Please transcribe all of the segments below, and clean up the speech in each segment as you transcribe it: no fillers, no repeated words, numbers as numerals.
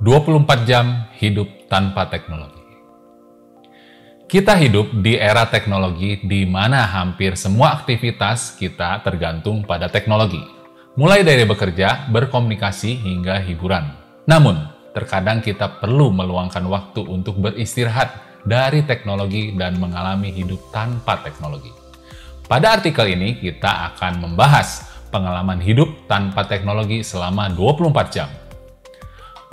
24 jam hidup tanpa teknologi. Kita hidup di era teknologi di mana hampir semua aktivitas kita tergantung pada teknologi. Mulai dari bekerja, berkomunikasi, hingga hiburan. Namun, terkadang kita perlu meluangkan waktu untuk beristirahat dari teknologi dan mengalami hidup tanpa teknologi. Pada artikel ini, kita akan membahas pengalaman hidup tanpa teknologi selama 24 jam.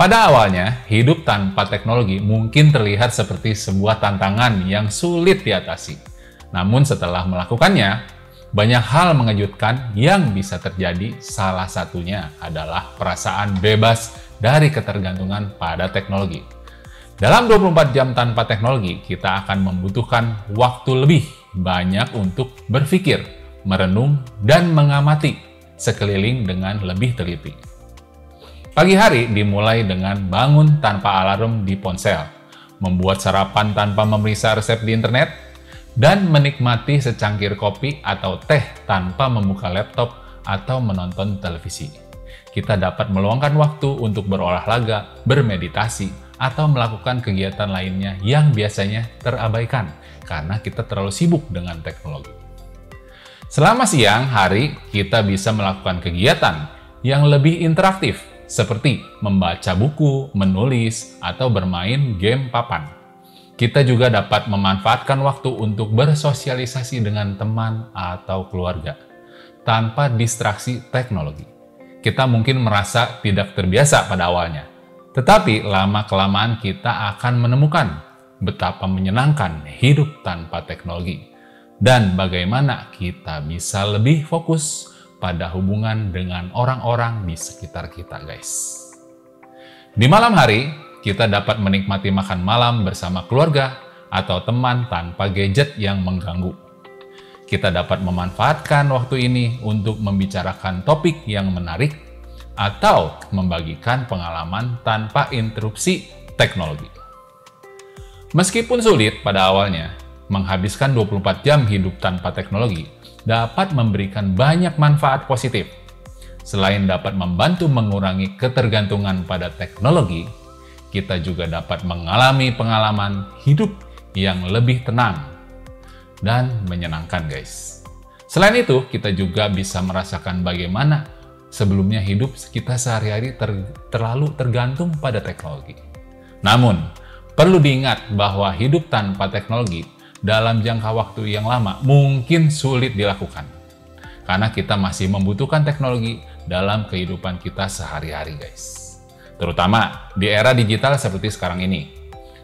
Pada awalnya, hidup tanpa teknologi mungkin terlihat seperti sebuah tantangan yang sulit diatasi. Namun setelah melakukannya, banyak hal mengejutkan yang bisa terjadi. Salah satunya adalah perasaan bebas dari ketergantungan pada teknologi. Dalam 24 jam tanpa teknologi, kita akan membutuhkan waktu lebih banyak untuk berpikir, merenung, dan mengamati sekeliling dengan lebih teliti. Pagi hari dimulai dengan bangun tanpa alarm di ponsel, membuat sarapan tanpa memeriksa resep di internet, dan menikmati secangkir kopi atau teh tanpa membuka laptop atau menonton televisi. Kita dapat meluangkan waktu untuk berolahraga, bermeditasi, atau melakukan kegiatan lainnya yang biasanya terabaikan karena kita terlalu sibuk dengan teknologi. Selama siang hari, kita bisa melakukan kegiatan yang lebih interaktif, seperti membaca buku, menulis, atau bermain game papan. Kita juga dapat memanfaatkan waktu untuk bersosialisasi dengan teman atau keluarga, tanpa distraksi teknologi. Kita mungkin merasa tidak terbiasa pada awalnya, tetapi lama-kelamaan kita akan menemukan betapa menyenangkan hidup tanpa teknologi, dan bagaimana kita bisa lebih fokus pada hubungan dengan orang-orang di sekitar kita, guys. Di malam hari, kita dapat menikmati makan malam bersama keluarga atau teman tanpa gadget yang mengganggu. Kita dapat memanfaatkan waktu ini untuk membicarakan topik yang menarik atau membagikan pengalaman tanpa interupsi teknologi. Meskipun sulit pada awalnya, menghabiskan 24 jam hidup tanpa teknologi dapat memberikan banyak manfaat positif. Selain dapat membantu mengurangi ketergantungan pada teknologi, kita juga dapat mengalami pengalaman hidup yang lebih tenang dan menyenangkan, guys. Selain itu, kita juga bisa merasakan bagaimana sebelumnya hidup kita sehari-hari terlalu tergantung pada teknologi. Namun, perlu diingat bahwa hidup tanpa teknologi dalam jangka waktu yang lama mungkin sulit dilakukan, karena kita masih membutuhkan teknologi dalam kehidupan kita sehari-hari, guys. Terutama di era digital seperti sekarang ini.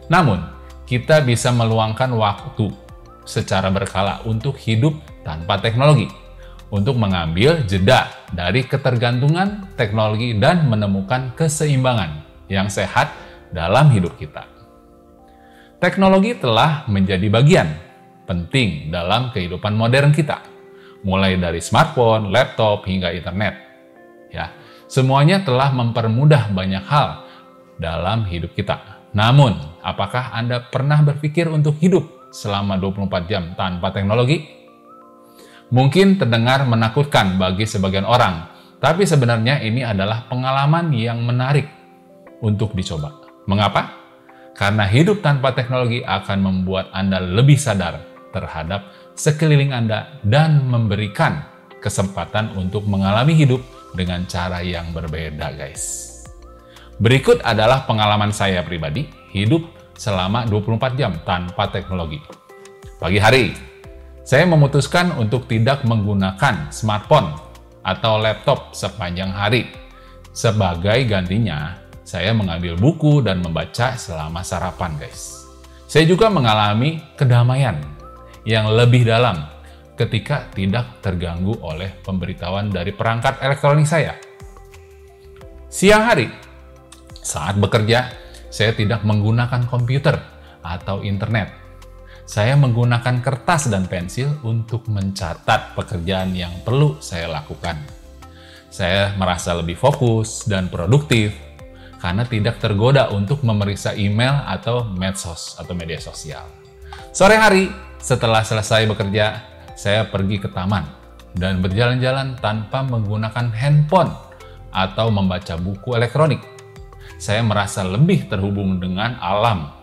Namun, kita bisa meluangkan waktu secara berkala untuk hidup tanpa teknologi, untuk mengambil jeda dari ketergantungan teknologi dan menemukan keseimbangan yang sehat dalam hidup kita. Teknologi telah menjadi bagian penting dalam kehidupan modern kita, mulai dari smartphone, laptop, hingga internet. Ya, semuanya telah mempermudah banyak hal dalam hidup kita. Namun, apakah Anda pernah berpikir untuk hidup selama 24 jam tanpa teknologi? Mungkin terdengar menakutkan bagi sebagian orang, tapi sebenarnya ini adalah pengalaman yang menarik untuk dicoba. Mengapa? Karena hidup tanpa teknologi akan membuat Anda lebih sadar terhadap sekeliling Anda dan memberikan kesempatan untuk mengalami hidup dengan cara yang berbeda, guys. Berikut adalah pengalaman saya pribadi hidup selama 24 jam tanpa teknologi. Pagi hari, saya memutuskan untuk tidak menggunakan smartphone atau laptop sepanjang hari. Sebagai gantinya, saya mengambil buku dan membaca selama sarapan, guys. Saya juga mengalami kedamaian yang lebih dalam ketika tidak terganggu oleh pemberitahuan dari perangkat elektronik saya. Siang hari, saat bekerja, saya tidak menggunakan komputer atau internet. Saya menggunakan kertas dan pensil untuk mencatat pekerjaan yang perlu saya lakukan. Saya merasa lebih fokus dan produktif karena tidak tergoda untuk memeriksa email atau medsos atau media sosial. Sore hari, setelah selesai bekerja, saya pergi ke taman dan berjalan-jalan tanpa menggunakan handphone atau membaca buku elektronik. saya merasa lebih terhubung dengan alam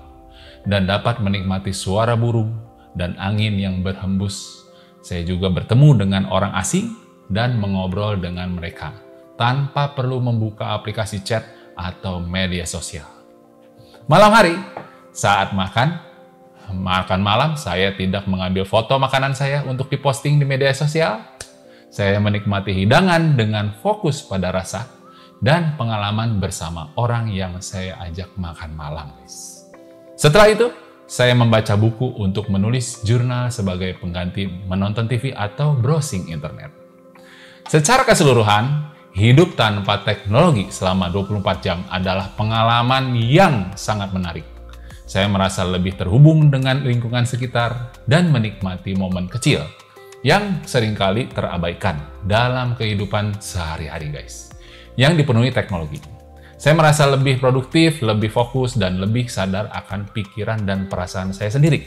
dan dapat menikmati suara burung dan angin yang berhembus. Saya juga bertemu dengan orang asing dan mengobrol dengan mereka tanpa perlu membuka aplikasi chat atau media sosial. Malam hari, saat makan malam, saya tidak mengambil foto makanan saya untuk diposting di media sosial. Saya menikmati hidangan dengan fokus pada rasa dan pengalaman bersama orang yang saya ajak makan malam, guys. Setelah itu, saya membaca buku untuk menulis jurnal sebagai pengganti menonton TV atau browsing internet. Secara keseluruhan, hidup tanpa teknologi selama 24 jam adalah pengalaman yang sangat menarik. Saya merasa lebih terhubung dengan lingkungan sekitar dan menikmati momen kecil yang seringkali terabaikan dalam kehidupan sehari-hari, guys, yang dipenuhi teknologi. Saya merasa lebih produktif, lebih fokus, dan lebih sadar akan pikiran dan perasaan saya sendiri.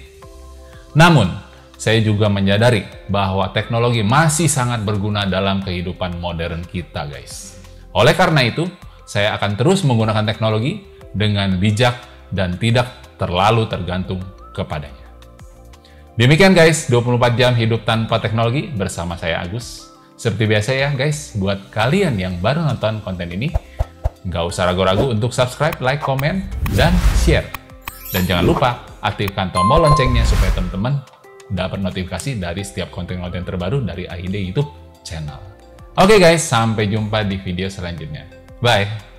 Namun, saya juga menyadari bahwa teknologi masih sangat berguna dalam kehidupan modern kita, guys. Oleh karena itu, saya akan terus menggunakan teknologi dengan bijak dan tidak terlalu tergantung kepadanya. Demikian guys, 24 jam hidup tanpa teknologi bersama saya Agus. Seperti biasa ya guys, buat kalian yang baru nonton konten ini, nggak usah ragu-ragu untuk subscribe, like, komen, dan share. Dan jangan lupa aktifkan tombol loncengnya supaya teman-teman dapat notifikasi dari setiap konten-konten terbaru dari AID YouTube channel. Oke guys, sampai jumpa di video selanjutnya. Bye!